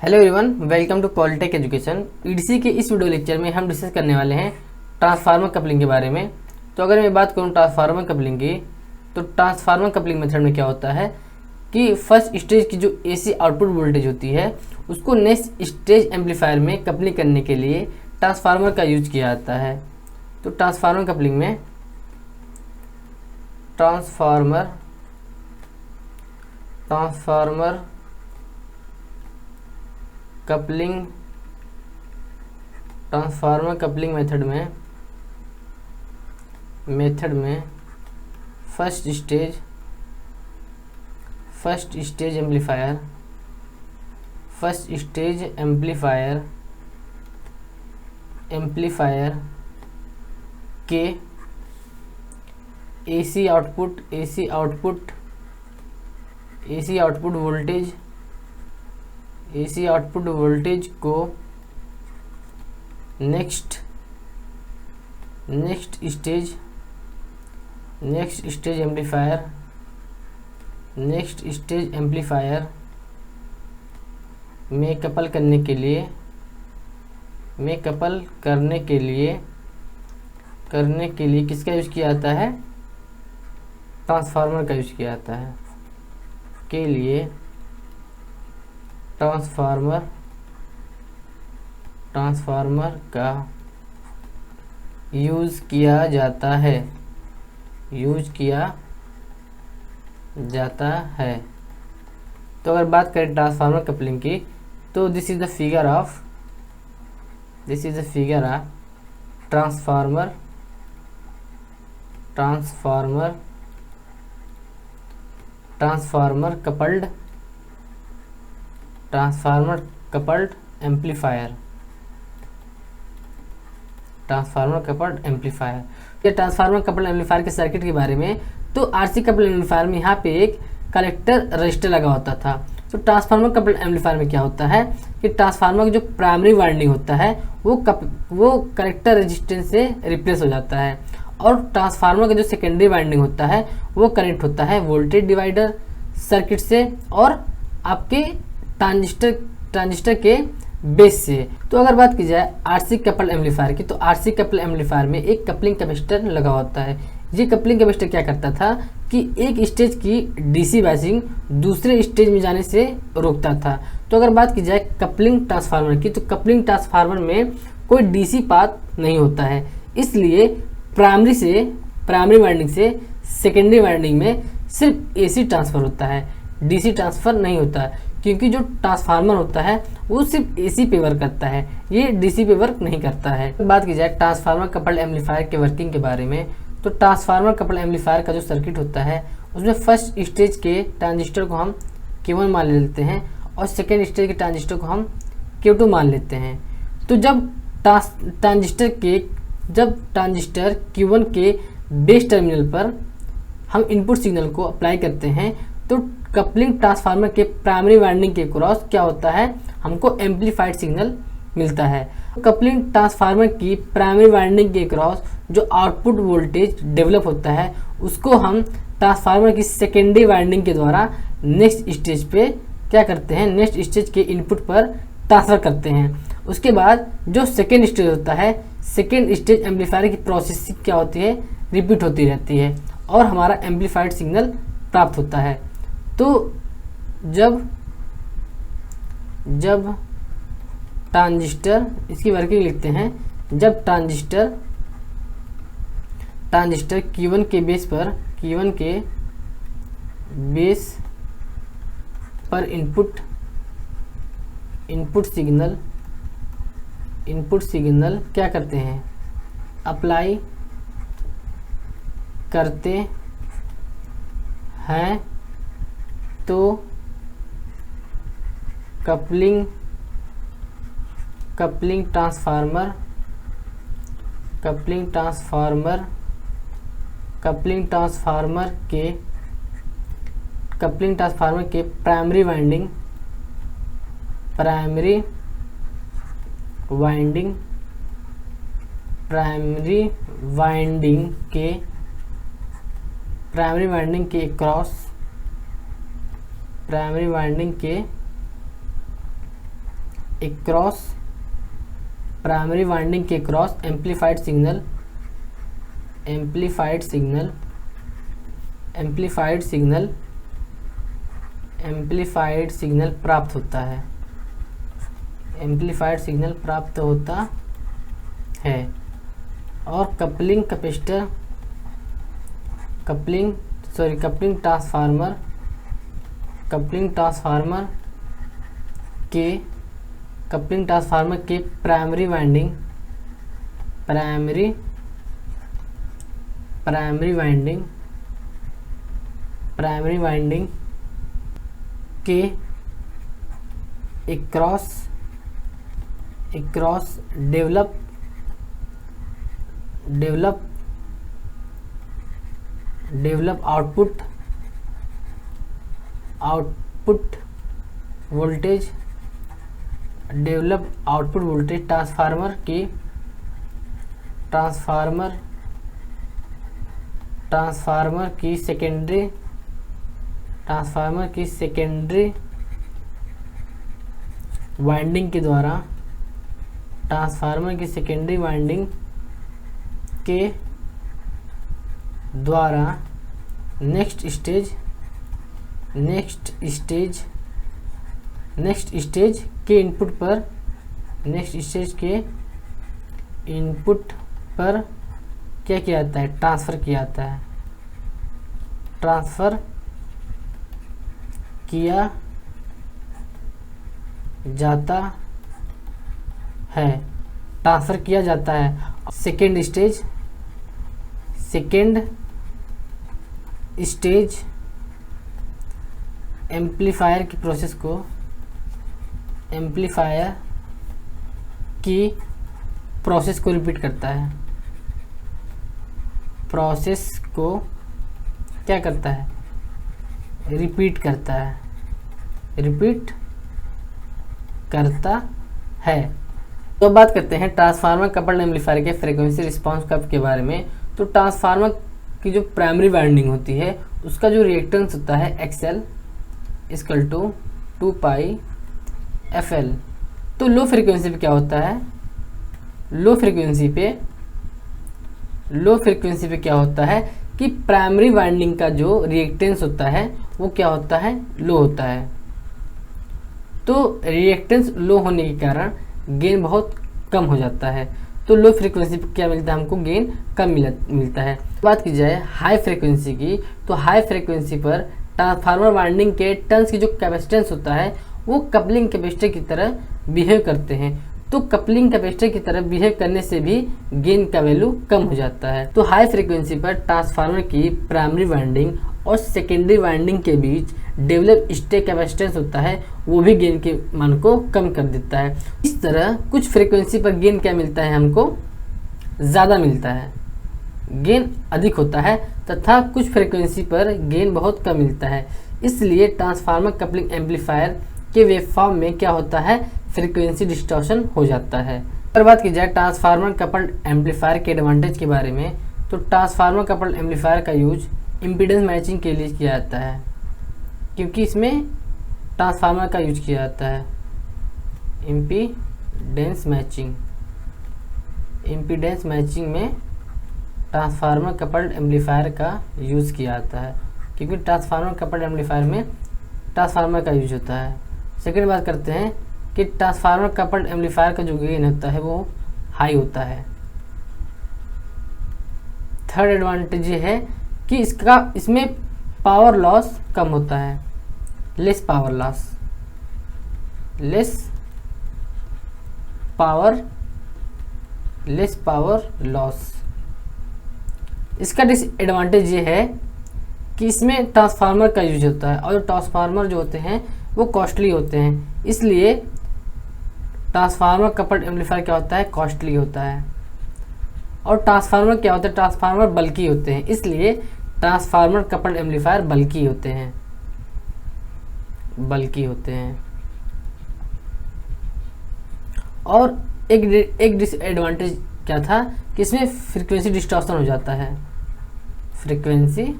Hello everyone, welcome to Polytech education. EDC के इस video lecture में हम डिस्कस करने वाले हैं ट्रांसफार्मर कपलिंग के बारे में। तो अगर मैं बात करूं ट्रांसफार्मर कपलिंग की, तो ट्रांसफार्मर कपलिंग मेथड में क्या होता है कि फर्स्ट स्टेज की जो एसी आउटपुट वोल्टेज होती है उसको नेक्स्ट स्टेज एम्पलीफायर में कपलिंग करने के लिए ट्रांसफार्मर का यूज किया जाता है। तो ट्रांसफार्मर कपलिंग में ट्रांसफार्मर कपलिंग मेथड में फर्स्ट स्टेज एम्पलीफायर के एसी आउटपुट वोल्टेज को नेक्स्ट स्टेज एम्पलीफायर में कपल करने के लिए किसका यूज किया जाता है? ट्रांसफार्मर का यूज किया जाता है। के लिए ट्रांसफार्मर का यूज किया जाता है। तो अगर बात करें ट्रांसफार्मर कपलिंग की, तो this is the figure of transformer coupled amplifier. ये ट्रांसफार्मर कपल्ड एम्पलीफायर के सर्किट के बारे में। तो आरसी कपल्ड एम्पलीफायर में यहाँ पे एक कलेक्टर रजिस्टर लगा होता था। तो ट्रांसफार्मर कपल्ड एम्पलीफायर में क्या होता है कि ट्रांसफार्मर का जो प्राइमरी वाइंडिंग होता है वो कलेक्टर रेजिस्टेंस से रिप्लेस हो जाता है, और ट्रांसफार्मर का जो सेकेंडरी वाइंडिंग होता है वो कनेक्ट होता है वोल्टेज डिवाइडर सर्किट से और आपके ट्रांजिस्टर के बेस से। तो अगर बात की जाए आरसी कपल्ड एम्पलीफायर की, तो आरसी कपल्ड एम्पलीफायर में एक कपलिंग कैपेसिटर लगा होता है। ये कपलिंग कैपेसिटर क्या करता था कि एक स्टेज की डीसी बायसिंग दूसरे स्टेज में जाने से रोकता था। तो अगर बात की जाए कपलिंग ट्रांसफार्मर की, तो कपलिंग ट्रांसफार्मर में कोई डीसी पाथ नहीं होता है, इसलिए प्राइमरी वाइंडिंग से सेकेंडरी वाइंडिंग में सिर्फ एसी ट्रांसफर होता है, डीसी ट्रांसफर नहीं होता है, क्योंकि जो ट्रांसफार्मर होता है वो सिर्फ एसी पे वर्क करता है, ये डीसी पे वर्क नहीं करता है। बात की जाए ट्रांसफार्मर कपल्ड एम्पलीफायर के वर्किंग के बारे में, तो ट्रांसफार्मर कपल्ड एम्पलीफायर का जो सर्किट होता है उसमें फर्स्ट स्टेज के ट्रांजिस्टर को हम Q1 मान लेते हैं और सेकेंड स्टेज के ट्रांजिस्टर को हम Q2 मान लेते हैं। तो जब ट्रांजिस्टर Q1 के बेस टर्मिनल पर हम इनपुट सिग्नल को अप्लाई करते हैं, तो कपलिंग ट्रांसफार्मर के प्राइमरी वाइंडिंग के क्रॉस क्या होता है, हमको एम्पलीफाइड सिग्नल मिलता है। कपलिंग ट्रांसफार्मर की प्राइमरी वाइंडिंग के क्रॉस जो आउटपुट वोल्टेज डेवलप होता है उसको हम ट्रांसफार्मर की सेकेंडरी वाइंडिंग के द्वारा नेक्स्ट स्टेज पे क्या करते हैं, नेक्स्ट स्टेज के इनपुट पर ट्रांसफर करते हैं। उसके बाद जो सेकेंड स्टेज होता है, सेकेंड स्टेज एम्पलीफायर की प्रोसेसिंग क्या होती है, रिपीट होती रहती है और हमारा एम्पलीफाइड सिग्नल प्राप्त होता है। तो जब ट्रांजिस्टर, इसकी वर्किंग लिखते हैं, जब ट्रांजिस्टर Q1 के बेस पर इनपुट सिग्नल क्या करते हैं, अप्लाई करते हैं, तो कपलिंग ट्रांसफार्मर के प्राइमरी वाइंडिंग के क्रॉस प्राइमरी वाइंडिंग के क्रॉस प्राइमरी वाइंडिंग के क्रॉस एम्पलीफाइड सिग्नल प्राप्त होता है, एम्पलीफाइड सिग्नल प्राप्त होता है। और कपलिंग ट्रांसफार्मर के प्राइमरी वाइंडिंग के cross develop output voltage transformer की सेकेंडरी वाइंडिंग के द्वारा नेक्स्ट स्टेज के इनपुट पर क्या किया जाता है, ट्रांसफ़र किया जाता है। सेकेंड स्टेज एम्पलीफायर की प्रोसेस को रिपीट करता है, रिपीट करता है। तो बात करते हैं ट्रांसफार्मर कपल्ड एम्पलीफायर के फ्रीक्वेंसी रिस्पांस कर्व के बारे में। तो ट्रांसफार्मर की जो प्राइमरी वाइंडिंग होती है उसका जो रिएक्टेंस होता है XL = 2πfL। तो लो फ्रीक्वेंसी पे क्या होता है, लो फ्रीक्वेंसी पे क्या होता है कि प्राइमरी वाइंडिंग का जो रिएक्टेंस होता है वो क्या होता है, लो होता है। तो रिएक्टेंस लो होने के कारण गेन बहुत कम हो जाता है। तो लो फ्रीक्वेंसी पे क्या मिलता है, हमको गेन कम मिलता है। बात की जाए हाई फ्रीक्वेंसी की, तो हाई फ्रीक्वेंसी पर ट्रांसफार्मर वाइंडिंग के टर्न्स की जो कैपेसिटेंस होता है वो कपलिंग कैपेसिटर की तरह बिहेव करते हैं। तो कपलिंग कैपेसिटर की तरह बिहेव करने से भी गेन का वैल्यू कम हो जाता है। तो हाई फ्रीक्वेंसी पर ट्रांसफार्मर की प्राइमरी वाइंडिंग और सेकेंडरी वाइंडिंग के बीच डेवलप स्टे कैपेसिटेंस होता है, वो भी गेन के मान को कम कर देता है। इस तरह कुछ फ्रीक्वेंसी पर गेन क्या मिलता है, हमको ज़्यादा मिलता है, गेन अधिक होता है, तथा कुछ फ्रीक्वेंसी पर गेन बहुत कम मिलता है। इसलिए ट्रांसफार्मर कपलिंग एम्पलीफायर के वेवफॉर्म में क्या होता है, फ्रीक्वेंसी डिस्टॉर्शन हो जाता है। अगर बात की जाए ट्रांसफार्मर कपल्ड एम्पलीफायर के एडवांटेज के बारे में, तो ट्रांसफार्मर कपल्ड एम्पलीफायर का यूज इम्पीडेंस मैचिंग के लिए किया जाता है, क्योंकि इसमें ट्रांसफार्मर का यूज किया जाता है इम्पीडेंस मैचिंग में ट्रांसफार्मर कपल्ड एम्पलीफायर का यूज़ किया जाता है, क्योंकि ट्रांसफार्मर कपल्ड एम्पलीफायर में ट्रांसफार्मर का यूज होता है। सेकेंड बात करते हैं कि ट्रांसफार्मर कपल्ड एम्पलीफायर का जो गेन होता है वो हाई होता है। थर्ड एडवांटेज ये है कि इसमें पावर लॉस कम होता है, लेस पावर लॉस। इसका डिसएडवांटेज ये है कि इसमें ट्रांसफार्मर का यूज होता है, और ट्रांसफार्मर जो होते हैं वो कॉस्टली होते हैं, इसलिए ट्रांसफार्मर कपल्ड एम्पलीफायर क्या होता है, कॉस्टली होता है। और ट्रांसफार्मर क्या होता है, ट्रांसफार्मर बल्की होते हैं, इसलिए ट्रांसफार्मर कपल्ड एम्पलीफायर बल्की होते हैं। और एक डिसएडवांटेज क्या था कि इसमें फ्रीक्वेंसी डिस्टॉर्शन हो जाता है, फ्रीक्वेंसी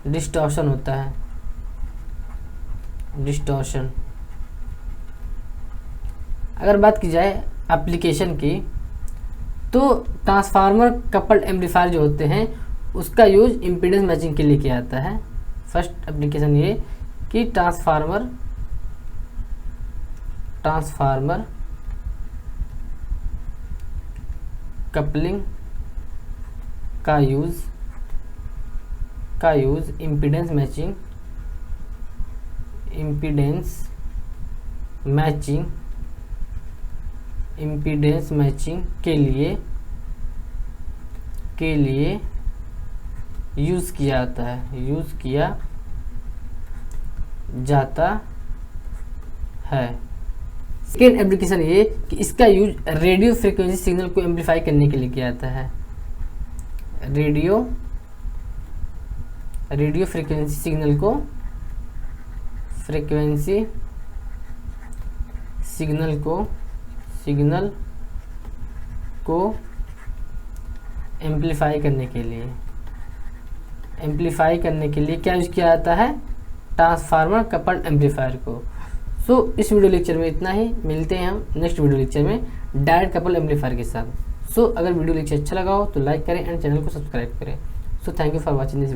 डिस्टॉर्शन होता है। डिस्टॉर्शन। अगर बात की जाए एप्लीकेशन की, तो ट्रांसफार्मर कपल्ड एम्पलीफायर जो होते हैं उसका यूज इम्पीडेंस मैचिंग के लिए किया जाता है। फर्स्ट एप्लीकेशन ये कि ट्रांसफार्मर कपलिंग का यूज इम्पीडेंस मैचिंग के लिए यूज किया जाता है। सेकेंड एप्लीकेशन ये कि इसका यूज रेडियो फ्रिक्वेंसी सिग्नल को एम्पलीफाई करने के लिए किया जाता है। रेडियो फ्रिक्वेंसी सिग्नल को एम्पलीफाई करने के लिए क्या यूज किया जाता है? ट्रांसफार्मर कपल्ड एम्पलीफायर को। सो इस वीडियो लेक्चर में इतना ही। मिलते हैं हम नेक्स्ट वीडियो लेक्चर में डायरेक्ट कपल एम्पलीफायर के साथ। सो अगर वीडियो लेक्चर अच्छा लगा हो तो लाइक करें एंड चैनल को सब्सक्राइब करें। So thank you for watching this.